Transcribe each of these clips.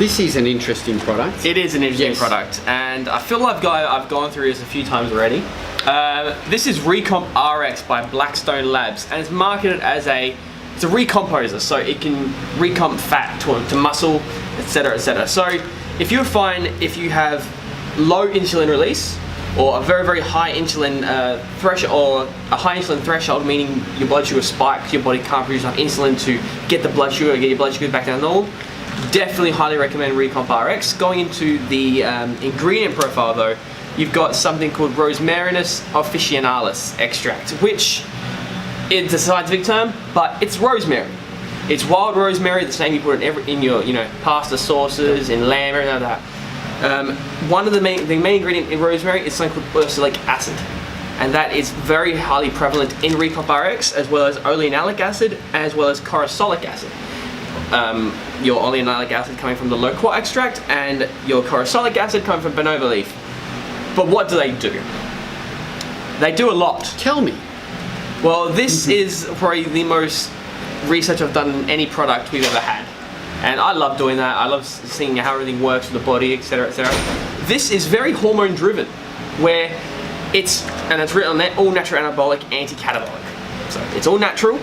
This is an interesting product. It is an interesting product, and I feel I've gone through this a few times already. This is Recomp RX by Blackstone Labs, and it's marketed as it's a recomposer, so it can recomp fat to muscle, etc., etc. So if you have low insulin release, or a very, very high insulin threshold, or a high insulin threshold, meaning your blood sugar spikes, your body can't produce enough insulin to get your blood sugar back down to normal, definitely highly recommend Recomp RX. Going into the ingredient profile though, you've got something called Rosmarinus officinalis extract, which it's a scientific term, but it's rosemary. It's wild rosemary, the same you put in your pasta sauces, in lamb, everything like that. One of the main ingredient in rosemary is something called ursolic acid, and that is very highly prevalent in Recomp RX, as well as oleanalic acid, as well as corosolic acid. Your oleanalic acid coming from the loquat extract, and your corosolic acid coming from bonobo leaf. But what do? They do a lot. Tell me. Well, this is probably the most research I've done in any product we've ever had. And I love doing that. I love seeing how everything works with the body, etc., etc. This is very hormone driven, where it's written on that, all natural anabolic, anti-catabolic. So it's all natural,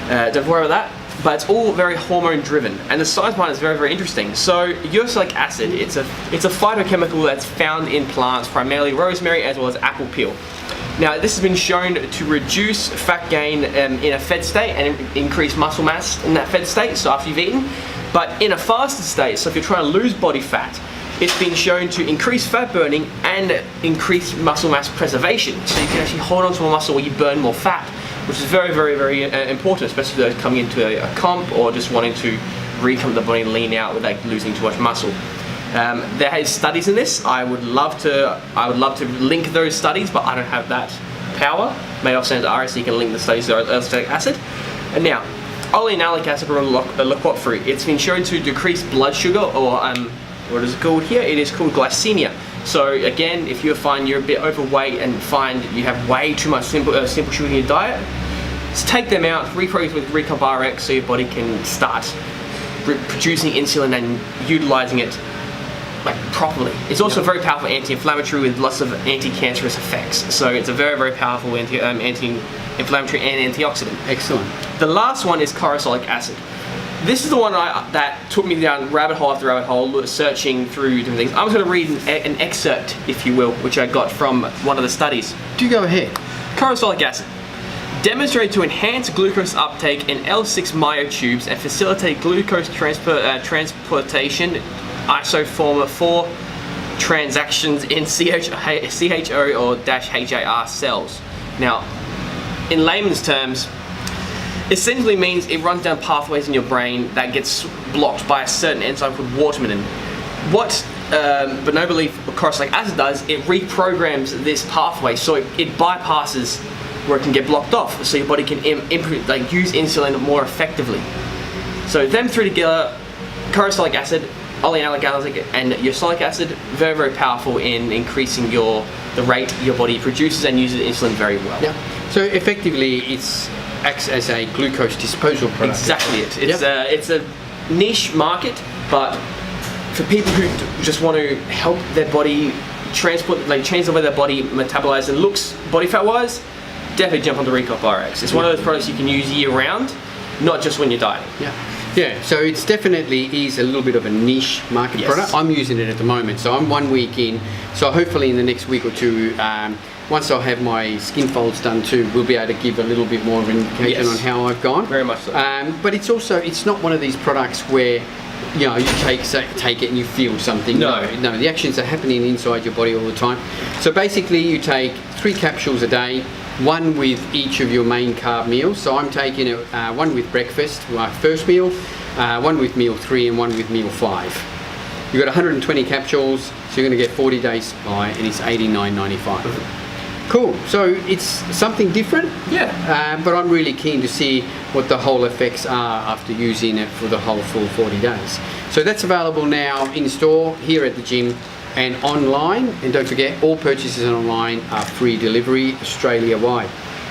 don't worry about that, but it's all very hormone driven. And the science behind it is very, very interesting. So ursolic acid, it's a phytochemical that's found in plants, primarily rosemary as well as apple peel. Now, this has been shown to reduce fat gain in a fed state and increase muscle mass in that fed state, so after you've eaten. But in a fasted state, so if you're trying to lose body fat, it's been shown to increase fat burning and increase muscle mass preservation. So you can actually hold on to more muscle while you burn more fat, which is very, very, very important, especially for those coming into a comp or just wanting to recomp the body and lean out without losing too much muscle. There is studies in this. I would love to link those studies, but I don't have that power. Maybe I'll send it to Ari so you can link the studies to ursolic acid. And now, oleanalic acid from loquat fruit. It's been shown to decrease blood sugar, or what is it called here? It is called glycemia. So again, if you find you're a bit overweight and find you have way too much simple sugar in your diet, just take them out, reprogram with Recomp RX so your body can start producing insulin and utilizing it properly. It's also very powerful anti-inflammatory with lots of anti-cancerous effects. So it's a very, very powerful anti-inflammatory and antioxidant. Excellent. The last one is corosolic acid. This is the one that took me down rabbit hole after rabbit hole, searching through different things. I'm just going to read an excerpt, if you will, which I got from one of the studies. Do go ahead. Corosolic acid. Demonstrated to enhance glucose uptake in L6 myotubes and facilitate glucose transportation isoform 4 transactions in CHO or -HAR cells. Now, in layman's terms, essentially means it runs down pathways in your brain that gets blocked by a certain enzyme called warfarin. What bonobo leaf corosolic acid does, it reprograms this pathway, so it bypasses where it can get blocked off, so your body can use insulin more effectively. So them three together, corosolic acid, oleanalic acid, and ursolic acid, very, very powerful in increasing the rate your body produces and uses insulin very well. Yeah. So effectively, it acts as a glucose disposal product. Exactly it. It's a niche market, but for people who just want to help their body change the way their body metabolizes and looks body fat wise, definitely jump on the Recomp RX. It's one of those products you can use year round, not just when you're dieting. Yeah, so it's definitely is a little bit of a niche market product. I'm using it at the moment, so I'm 1 week in. So hopefully in the next week or two, once I have my skin folds done too, we'll be able to give a little bit more of an indication on how I've gone. Very much so. But it's not one of these products where you take it and you feel something. No, the actions are happening inside your body all the time. So basically you take 3 capsules a day, 1 with each of your main carb meals. So I'm taking it 1 with breakfast, my first meal, 1 with meal 3 and 1 with meal 5. You've got 120 capsules, so you're going to get 40 days supply, and it's $89.95. Cool, so it's something different, but I'm really keen to see what the whole effects are after using it for the whole full 40 days. So that's available now in store, here at the gym, and online. And don't forget, all purchases online are free delivery Australia-wide.